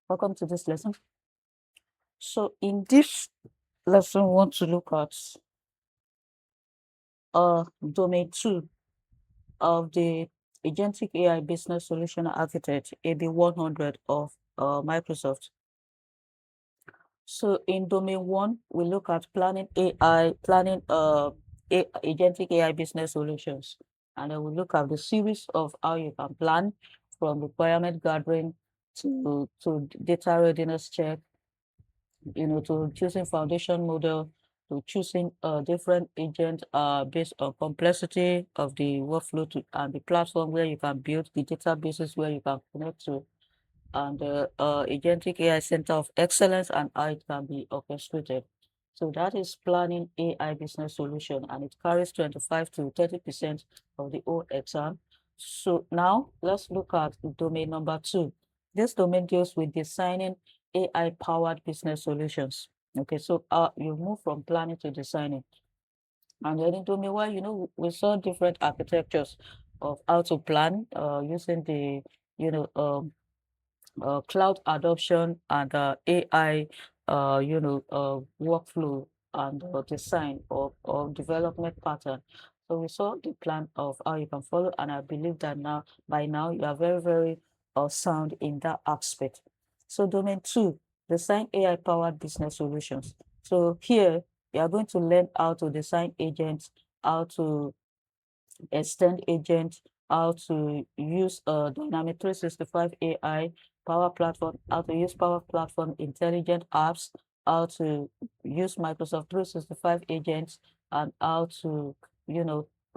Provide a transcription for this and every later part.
Welcome to this lesson. So in this lesson, we want to look at domain 2 of the Agentic AI Business Solution Architect, AB-100 of Microsoft. So in domain 1, we look at planning agentic AI business solutions. And then we look at the series of how you can plan from requirement gathering to data readiness check, to choosing foundation model, to choosing different agent based on complexity of the workflow and the platform where you can build the databases where you can connect to, and the Agentic AI Center of Excellence and how it can be orchestrated. So that is planning AI business solution, and it carries 25 to 30% of the whole exam. So now let's look at domain number 2. This domain deals with designing AI-powered business solutions. Okay, so you move from planning to designing. And then in domain 1, we saw different architectures of how to plan using the, cloud adoption and AI, workflow and design or development pattern. So we saw the plan of how you can follow, and I believe that by now you are very, very sound in that aspect. So domain 2, design AI-powered business solutions. So here you are going to learn how to design agents, how to extend agent, how to use Dynamic 365 AI, Power Platform, how to use Power Platform intelligent apps, how to use Microsoft 365 agents, and how to,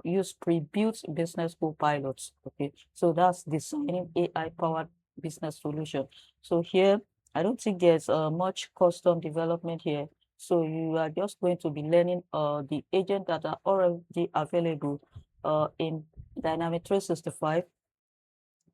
use pre-built business co-pilots. Okay, so that's designing AI-powered business solution. So here, I don't think there's much custom development here. So you are just going to be learning the agents that are already available in Dynamic 365,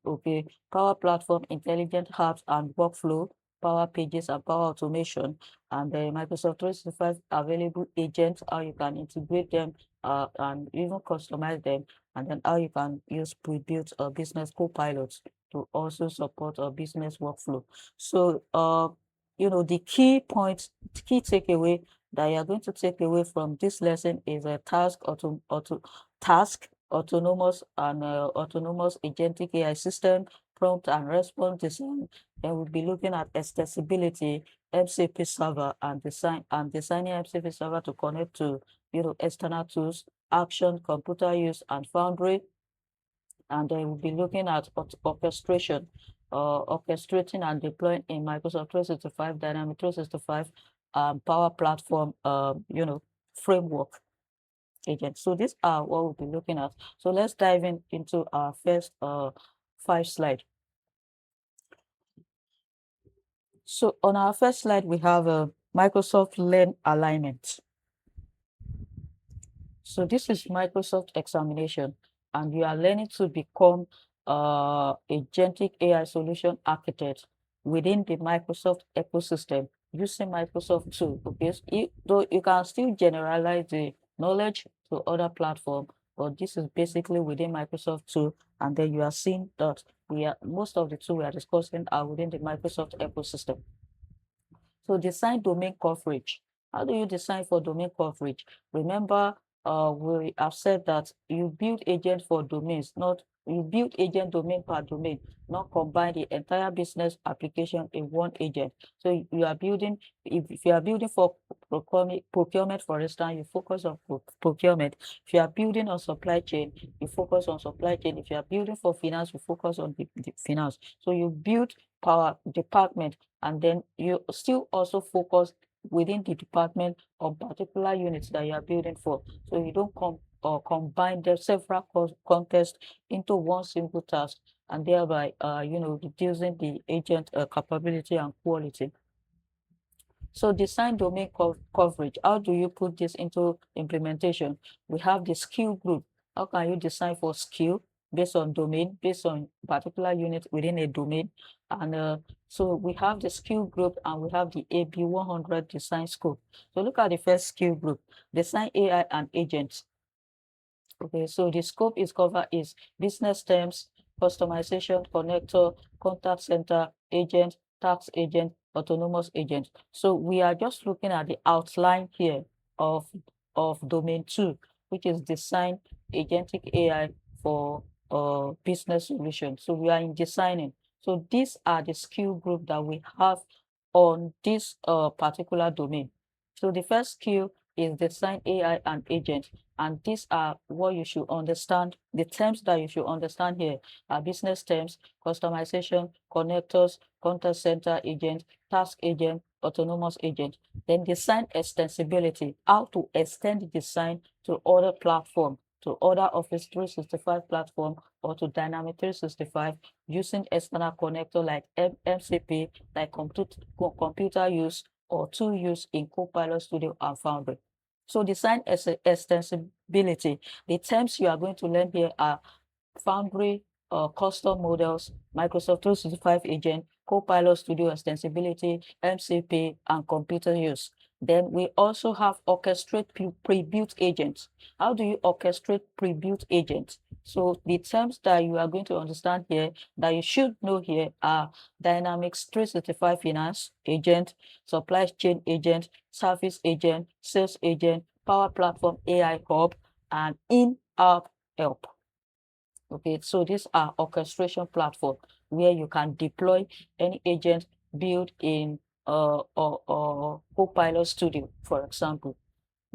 okay, Power Platform, intelligent apps and workflow, Power Pages and Power Automation, and the Microsoft 365 available agents, how you can integrate them and even customize them, and then how you can use pre-built business co-pilots to also support a business workflow. So, the key points, key takeaway that you're going to take away from this lesson is a task autonomous and autonomous agentic AI system, prompt and response design. Then we'll be looking at accessibility, MCP server, and designing MCP server to connect to external tools, action, computer use, and Foundry. And then we'll be looking at orchestration, orchestrating and deploying in Microsoft 365, Dynamic 365, Power Platform, framework agent. So these are what we'll be looking at. So let's dive into our first 5 slide. So on our first slide, we have a Microsoft Learn Alignment. So this is Microsoft examination, and you are learning to become agentic AI solution architect within the Microsoft ecosystem using Microsoft tool. Okay, though you can still generalize the knowledge to other platforms, but this is basically within Microsoft tool. And then you are seeing that most of the tools we are discussing are within the Microsoft ecosystem. So design domain coverage. How do you design for domain coverage? Remember, we have said that you build agent for domains, not you build agent domain per domain, not combine the entire business application in one agent. So you are building, if you are building for procurement, for instance, you focus on procurement. If you are building on supply chain, you focus on supply chain. If you are building for finance, you focus on the finance. So you build power department, and then you still also focus within the department on particular units that you are building for. So you don't combine the several contests into one single task, and thereby reducing the agent capability and quality. So design domain coverage. How do you put this into implementation? We have the skill group. How can you design for skill based on domain, based on particular unit within a domain? And so we have the skill group, and we have the AB-100 design scope. So look at the first skill group, design AI and agents. Okay, so the scope is covered is business terms, customization, connector, contact center, agent, task agent, autonomous agent. So we are just looking at the outline here of domain 2, which is design agentic AI for business solutions. So we are in designing. So these are the skill group that we have on this particular domain. So the first skill is design AI and agent. And these are what you should understand. The terms that you should understand here are business terms, customization, connectors, contact center agent, task agent, autonomous agent. Then design extensibility, how to extend design to other platform, to other Office 365 platform, or to Dynamic 365 using external connector like MCP, like computer use or tool use in Copilot Studio and Foundry. So design extensibility. The terms you are going to learn here are Foundry, custom models, Microsoft 365 agent, Copilot Studio extensibility, MCP, and computer use. Then we also have orchestrate pre-built agents. How do you orchestrate pre-built agents? So the terms that you are going to understand here, that you should know here, are Dynamics 365 Finance agent, supply chain agent, service agent, sales agent, Power Platform AI Hub, and in-app help. Okay, so these are orchestration platform where you can deploy any agent built in or Copilot Studio, for example.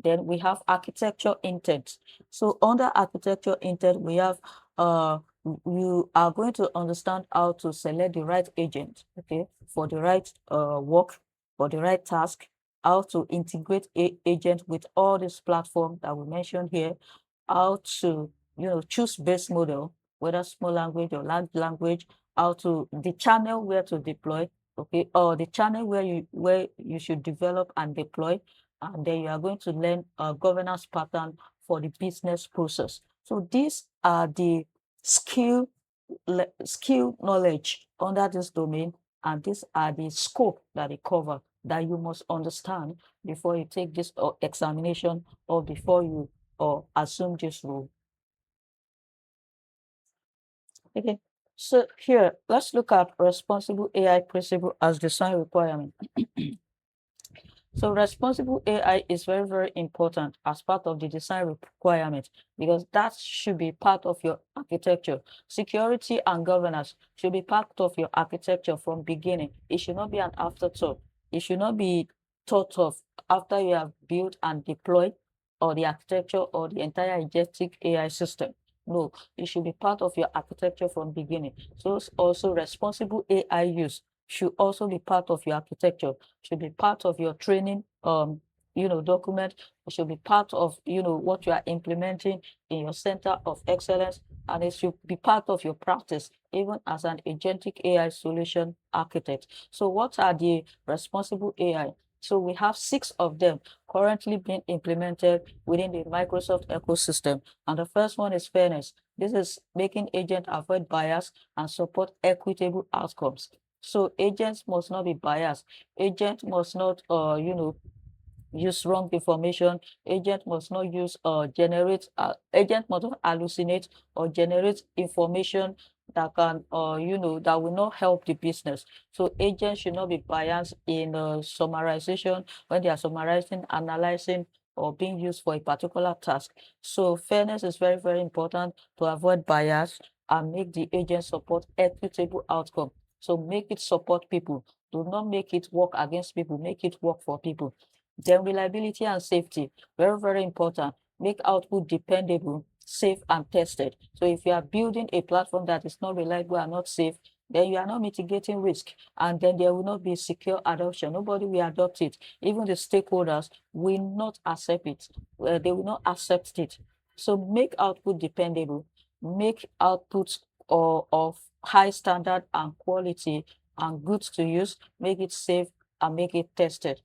Then we have architecture intent. So under architecture intent, we have you are going to understand how to select the right agent, okay, for the right work, for the right task, how to integrate agent with all these platforms that we mentioned here, how to choose base model, whether small language or large language, how to the channel where to deploy, okay, or the channel where you should develop and deploy, and then you are going to learn a governance pattern for the business process. So these are the skill knowledge under this domain, and these are the scope that they cover that you must understand before you take this examination or before you assume this role. Okay, so here let's look at responsible AI principle as design requirement. So responsible AI is very, very important as part of the design requirement because that should be part of your architecture. Security and governance should be part of your architecture from beginning. It should not be an afterthought. It should not be thought of after you have built and deployed or the architecture or the entire agentic AI system. No, it should be part of your architecture from beginning. So also responsible AI use should also be part of your architecture, should be part of your training document. It should be part of what you are implementing in your center of excellence, and it should be part of your practice even as an agentic AI solution architect. So what are the responsible AI? So we have 6 of them currently being implemented within the Microsoft ecosystem. And the first one is fairness. This is making agents avoid bias and support equitable outcomes. So agents must not be biased. Agent must not, use wrong information. Agent must not use agent must not hallucinate or generate information that can that will not help the business. So agents should not be biased in summarization when they are summarizing, analyzing, or being used for a particular task. So fairness is very, very important to avoid bias and make the agent support equitable outcome. So make it support people. Do not make it work against people. Make it work for people. Then reliability and safety, very, very important. Make output dependable, safe, and tested. So if you are building a platform that is not reliable and not safe, then you are not mitigating risk, and then there will not be secure adoption. Nobody will adopt it. Even the stakeholders will not accept it. They will not accept it. So make output dependable, make outputs of high standard and quality and good to use, make it safe, and make it tested.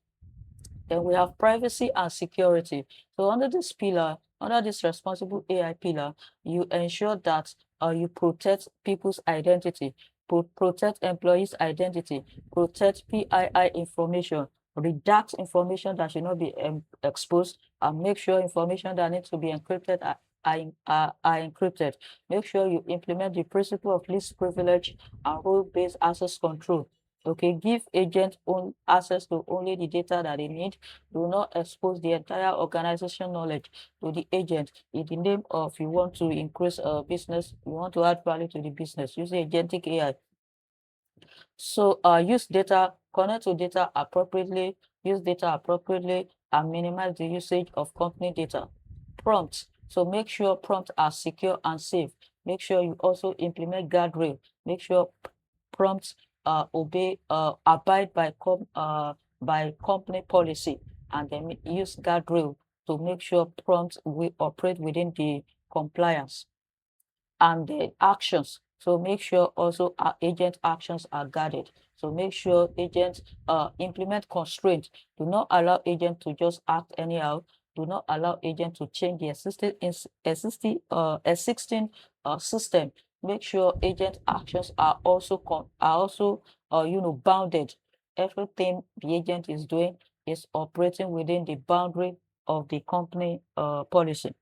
Then we have privacy and security. So under this pillar, under this responsible AI pillar, you ensure that you protect people's identity, protect employees' identity, protect PII information, redact information that should not be exposed, and make sure information that needs to be encrypted are encrypted. Make sure you implement the principle of least privilege and role-based access control. Okay, give agents access to only the data that they need. Do not expose the entire organization knowledge to the agent in the name of you want to increase business, you want to add value to the business using agentic AI. So use data, connect to data appropriately, use data appropriately, and minimize the usage of company data. Prompts. So make sure prompts are secure and safe. Make sure you also implement guardrail. Make sure prompts abide by company policy, and then use guardrail to make sure prompts will operate within the compliance and the actions. So make sure also our agent actions are guarded. So make sure agents implement constraints. Do not allow agent to just act anyhow. Do not allow agent to change the existing system. Make sure agent actions are also bounded. Everything the agent is doing is operating within the boundary of the company policy.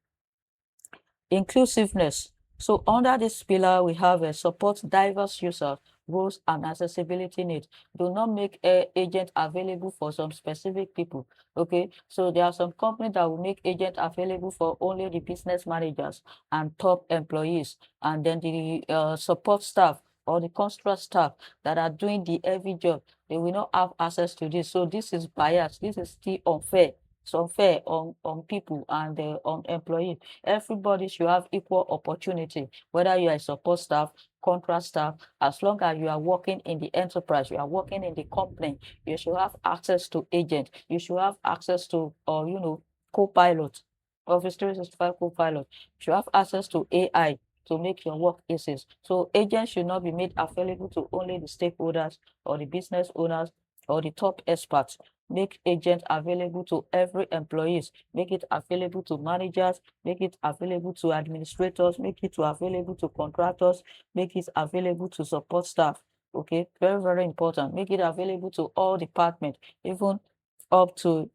Inclusiveness. So under this pillar, we have a support diverse users, roles, and accessibility needs. Do not make a agent available for some specific people. Okay, so there are some companies that will make agent available for only the business managers and top employees, and then the support staff or the construct staff that are doing the heavy job, they will not have access to this. So this is bias. This is still unfair. It's unfair on people and on employees. Everybody should have equal opportunity, whether you are a support staff, contract staff, as long as you are working in the enterprise, you are working in the company, you should have access to agent, you should have access to Copilot, Office 365 Copilot, you should have access to AI to make your work easy. So agents should not be made available to only the stakeholders or the business owners or the top experts. Make agents available to every employees, make it available to managers, make it available to administrators, make it available to contractors, make it available to support staff. Okay, very, very important. Make it available to all departments, even up to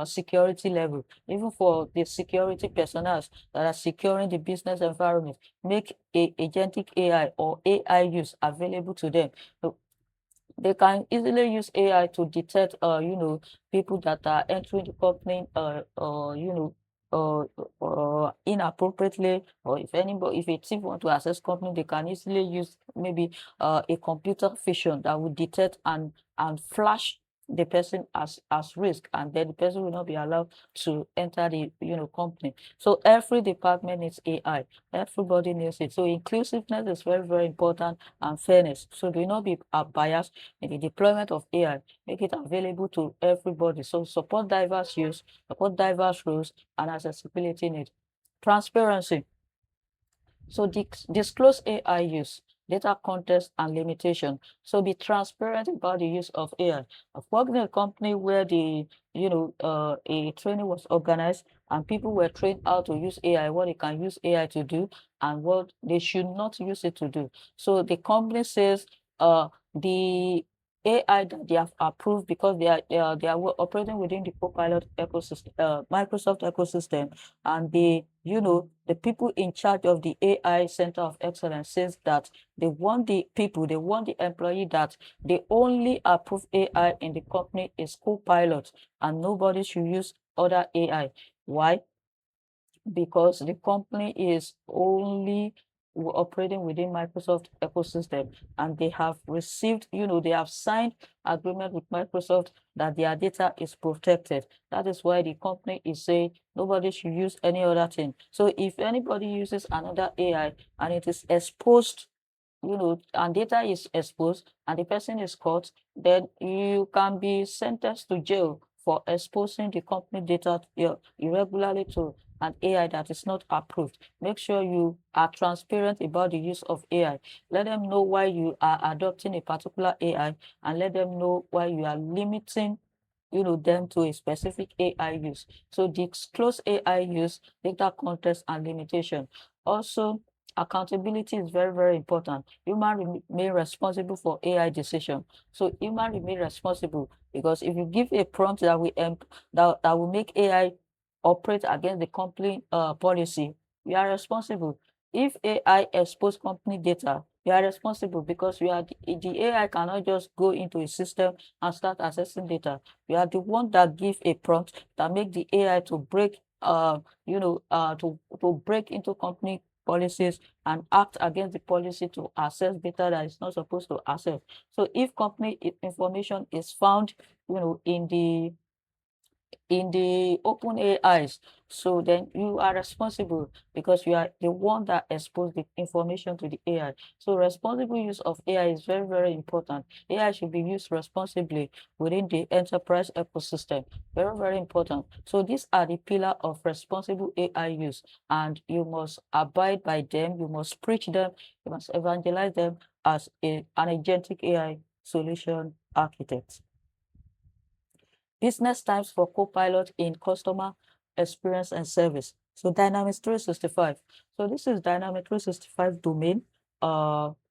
security level, even for the security personnel that are securing the business environment. Make a agentic AI or AI use available to them. So they can easily use AI to detect, people that are entering the company, inappropriately, or if a thief want to access company, they can easily use maybe a computer vision that will detect and flash the person as risk, and then the person will not be allowed to enter the company. So every department needs AI. Everybody needs it. So inclusiveness is very, very important, and fairness. So do not be biased in the deployment of AI. Make it available to everybody. So support diverse use, support diverse rules, and accessibility needs. Transparency. So disclose AI use, data context, and limitation. So be transparent about the use of AI. I've worked in a company where a training was organized and people were trained how to use AI, what they can use AI to do, and what they should not use it to do. So the company says the AI that they have approved, because they are operating within the Copilot ecosystem, Microsoft ecosystem, and the people in charge of the AI Center of Excellence says that they want the employee that the only approved AI in the company is Copilot, and nobody should use other AI. Why? Because the company is only operating within Microsoft ecosystem, and they have received, they have signed agreement with Microsoft that their data is protected. That is why the company is saying nobody should use any other thing. So if anybody uses another AI and it is exposed, and data is exposed and the person is caught, then you can be sentenced to jail for exposing the company data irregularly to an AI that is not approved. Make sure you are transparent about the use of AI. Let them know why you are adopting a particular AI, and let them know why you are limiting them to a specific AI use. So disclose AI use, data context, and limitation. Also, accountability is very, very important. Human remain responsible for AI decision. So human remain responsible, because if you give a prompt that will make AI operate against the company policy, you are responsible. if AI expose company data, you are responsible because you are the AI cannot just go into a system and start accessing data. You are the one that give a prompt that make the AI to break to break into company policies and act against the policy to access data that is not supposed to access. So if company information is found, in the open AIs, so then you are responsible because you are the one that exposed the information to the AI. So responsible use of AI is very, very important. AI should be used responsibly within the enterprise ecosystem. Very, very important. So these are the pillar of responsible AI use, and you must abide by them. You must preach them. You must evangelize them as an agentic AI solution architect. Business times for Copilot in customer experience and service. So Dynamics 365. So this is Dynamics 365 domain,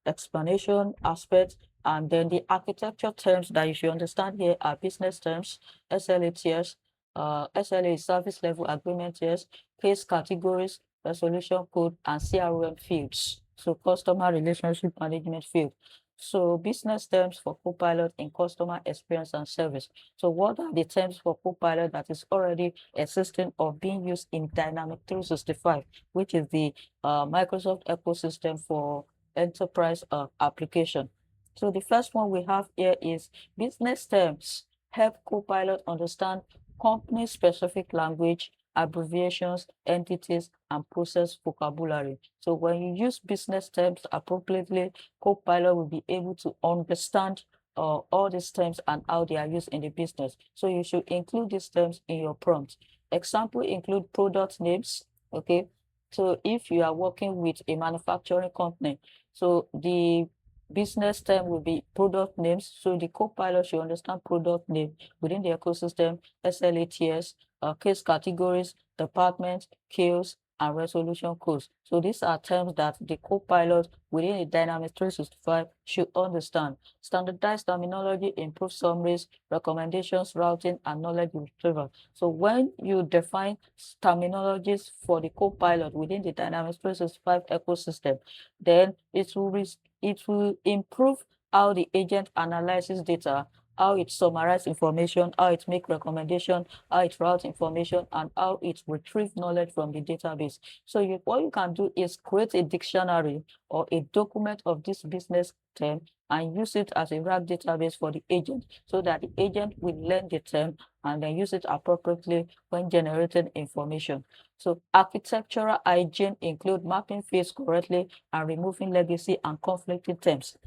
explanation aspect, and then the architecture terms that you should understand here are business terms, SLA tiers, SLA is service level agreement tiers, case categories, resolution code, and CRM fields. So customer relationship management field. So business terms for Copilot in customer experience and service. So what are the terms for Copilot that is already existing or being used in Dynamics 365, which is the Microsoft ecosystem for enterprise application? So the first one we have here is business terms help Copilot understand company-specific language, abbreviations, entities, and process vocabulary. So when you use business terms appropriately, Copilot will be able to understand all these terms and how they are used in the business. So you should include these terms in your prompt. Example include product names. Okay. So if you are working with a manufacturing company, so the business term will be product names. So the Copilot should understand product name within the ecosystem, SLATS, case categories, departments, queues, and resolution codes. So these are terms that the Copilot within a Dynamics 365 should understand. Standardized terminology improves summaries, recommendations, routing, and knowledge retrieval. So when you define terminologies for the Copilot within the Dynamics 365 ecosystem, then it will improve how the agent analyzes data, how it summarizes information, how it makes recommendations, how it routes information, and how it retrieves knowledge from the database. So what you can do is create a dictionary or a document of this business term and use it as a RAG database for the agent so that the agent will learn the term and then use it appropriately when generating information. So architectural hygiene include mapping fields correctly and removing legacy and conflicting terms.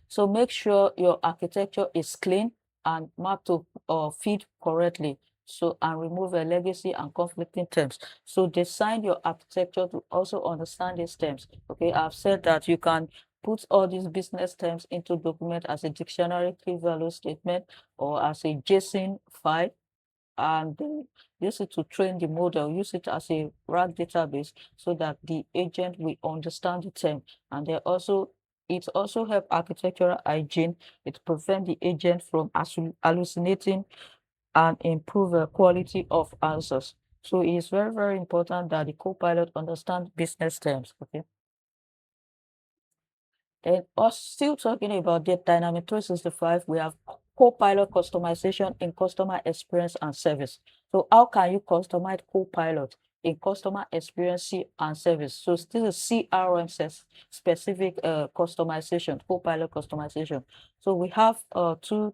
So make sure your architecture is clean and mapped to feed correctly. So and remove a legacy and conflicting terms. So design your architecture to also understand these terms. Okay, I've said that you can put all these business terms into document as a dictionary key value statement or as a JSON file, and use it to train the model, use it as a RAG database so that the agent will understand the term. And it also help architectural hygiene. It prevent the agent from hallucinating and improve the quality of answers. So it is very, very important that the Copilot understand business terms. Okay. And us still talking about the Dynamic 365, we have Copilot customization in customer experience and service. So how can you customize Copilot in customer experience and service? So still a CRM specific customization, Copilot customization. So we have two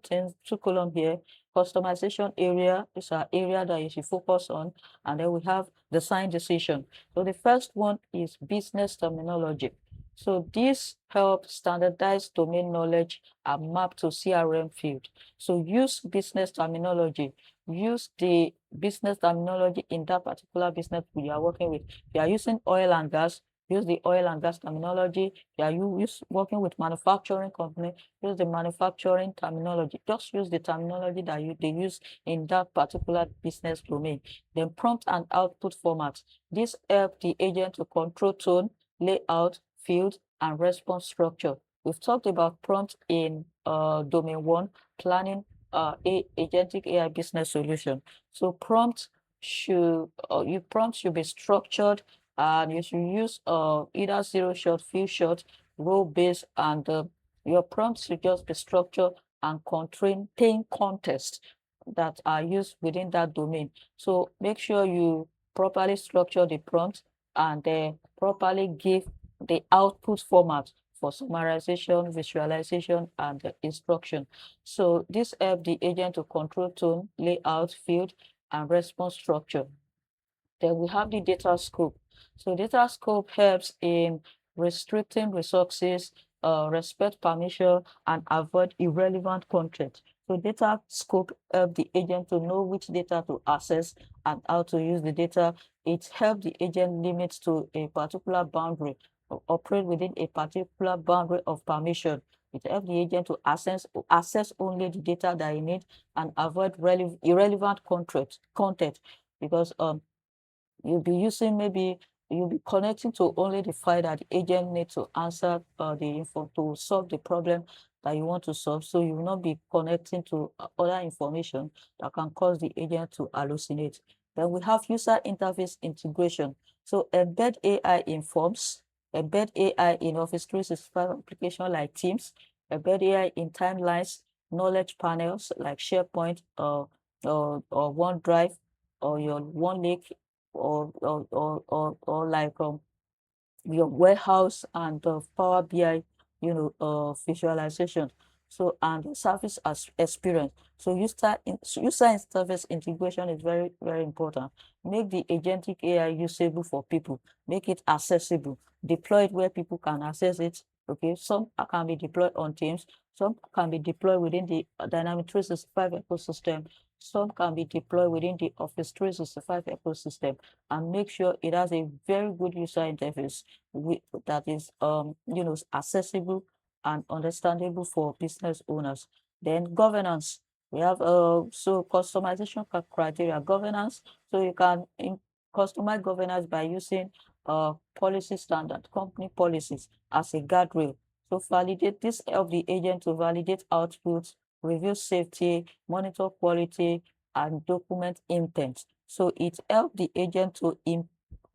columns here. Customization area is our area that you should focus on, and then we have design decision. So the first one is business terminology. So this helps standardize domain knowledge and map to CRM field. So use business terminology. Use the business terminology in that particular business you are working with. If you are using oil and gas, use the oil and gas terminology. If you are working with manufacturing company, use the manufacturing terminology. Just use the terminology that they use in that particular business domain. Then prompt and output format. This helps the agent to control tone, layout, field, and response structure. We've talked about prompt in domain 1, planning agentic AI business solution. So prompt should be structured and you should use either zero shot, few shot, role based, and your prompts should just be structured and contain context that are used within that domain. So make sure you properly structure the prompt and properly give the output format for summarization, visualization, and instruction. So this helps the agent to control tone, layout, field, and response structure. Then we have the data scope. So data scope helps in restricting resources, respect permission, and avoid irrelevant content. So data scope help the agent to know which data to access and how to use the data. It helps the agent limit to a particular boundary, or operate within a particular boundary of permission. It helps the agent to access only the data that he needs and avoid irrelevant content because you'll be using maybe you'll be connecting to only the file that the agent needs to answer the info to solve the problem that you want to solve. So you will not be connecting to other information that can cause the agent to hallucinate. Then we have user interface integration. So embed AI in forms, embed AI in Office 365 application like Teams, embed AI in timelines, knowledge panels like SharePoint or OneDrive or your OneLake or like your warehouse and the Power BI, visualization. So and the service as experience. So user interface integration is very, very important. Make the agentic AI usable for people. Make it accessible. Deploy it where people can access it. Okay, some can be deployed on Teams. Some can be deployed within the Dynamic 365 ecosystem. Some can be deployed within the Office 365 ecosystem, and make sure it has a very good user interface that is accessible and understandable for business owners. Then governance. We have so customization criteria governance. So you can customize governance by using policy standard, company policies as a guardrail. So validate this help the agent to validate outputs, review safety, monitor quality, and document intent. So it helps the agent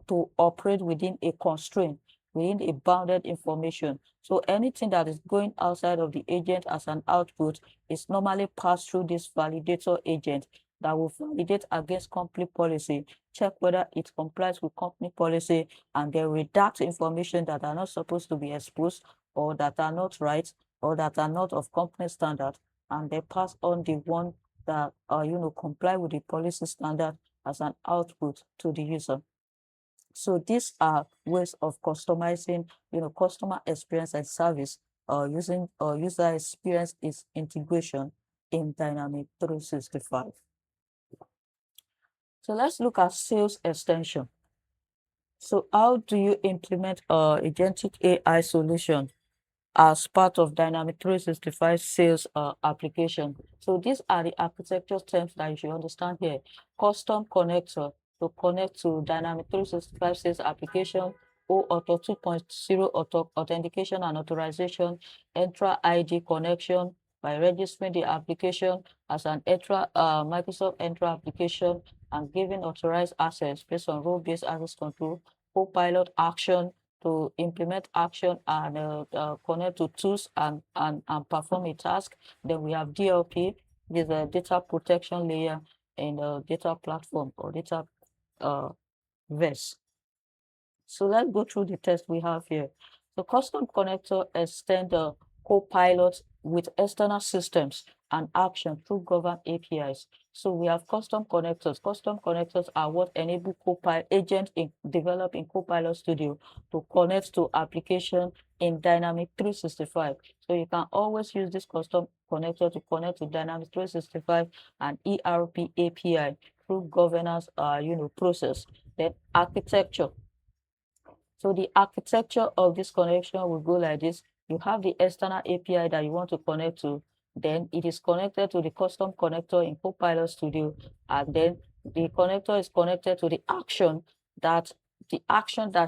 to operate within a constraint, within a bounded information. So anything that is going outside of the agent as an output is normally passed through this validator agent that will validate against company policy, check whether it complies with company policy, and then redact information that are not supposed to be exposed or that are not right or that are not of company standard, and they pass on the one that comply with the policy standard as an output to the user. So these are ways of customizing, customer experience and service using user experience is integration in Dynamic 365. So let's look at sales extension. So how do you implement agentic AI solution as part of Dynamic 365 sales application? So these are the architecture terms that you should understand here. Custom connector to connect to Dynamic 365 sales application, OAuth 2.0 authentication and authorization, Entra ID connection by registering the application as an Microsoft Entra application and giving authorized access based on role-based access control, Copilot action to implement action and connect to tools and perform a task. Then we have DLP, is a data protection layer in the data platform or data verse. So let's go through the test we have here. The custom connector extend the Copilot with external systems and action through governed APIs. So we have custom connectors. Custom connectors are what enable Copilot agent develop in Copilot Studio to connect to application in Dynamic 365. So you can always use this custom connector to connect to Dynamic 365 and ERP API through governance process. Then architecture. So the architecture of this connection will go like this. You have the external API that you want to connect to. Then it is connected to the custom connector in Copilot Studio. And then the connector is connected to the action that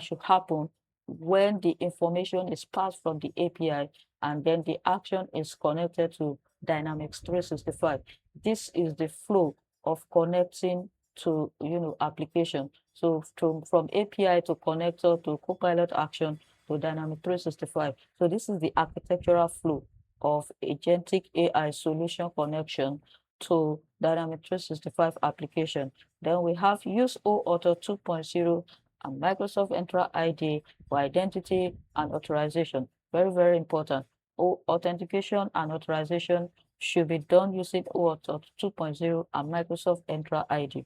should happen when the information is passed from the API. And then the action is connected to Dynamics 365. This is the flow of connecting to application. So from API to connector to Copilot action to Dynamic 365. So this is the architectural flow of agentic AI solution connection to Dynamic 365 application. Then we have use OAuth 2.0 and Microsoft Entra ID for identity and authorization. Very, very important. Authentication and authorization should be done using OAuth 2.0 and Microsoft Entra ID.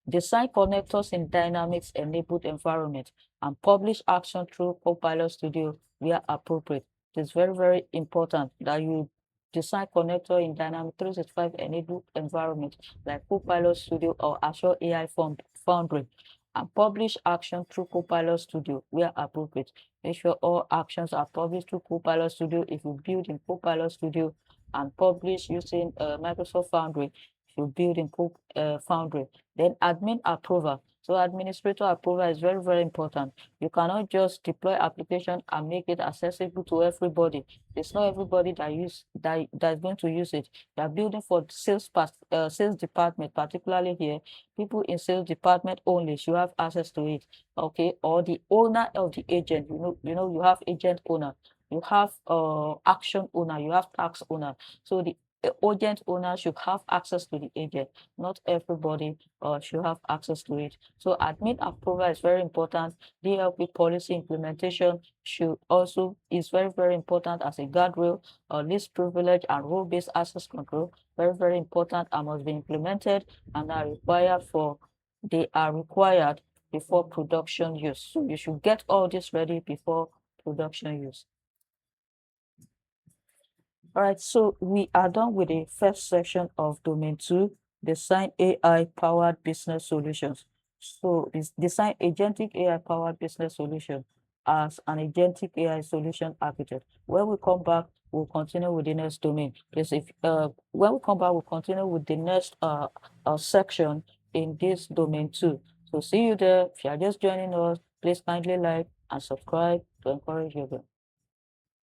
Design connectors in Dynamics enabled environment and publish action through Copilot Studio where appropriate. It is very, very important that you design connector in Dynamics 365 enabled environment like Copilot Studio or Azure AI Foundry and publish action through Copilot Studio where appropriate. Make sure all actions are published through Copilot Studio. If you build in Copilot Studio and publish using Microsoft Foundry, if you build in Foundry, then admin approval. So administrator approval is very, very important. You cannot just deploy application and make it accessible to everybody. It's not everybody that's going to use it. You are building for sales department, particularly here. People in sales department only should have access to it. Okay, or the owner of the agent. You have agent owner, you have action owner, you have tax owner. So the agent owner should have access to the agent. Not everybody should have access to it. So admin approval is very important. DLP policy implementation is very, very important as a guardrail. Least privilege and role-based access control, very, very important and must be implemented and they are required before production use. So you should get all this ready before production use. All right, so we are done with the first section of Domain 2, Design AI-powered business solutions. So design agentic AI-powered business solution as an agentic AI solution architect. When we come back, we'll continue with the next domain. Because when we come back, we'll continue with the next section in this Domain 2. So see you there. If you are just joining us, please kindly like and subscribe to encourage you.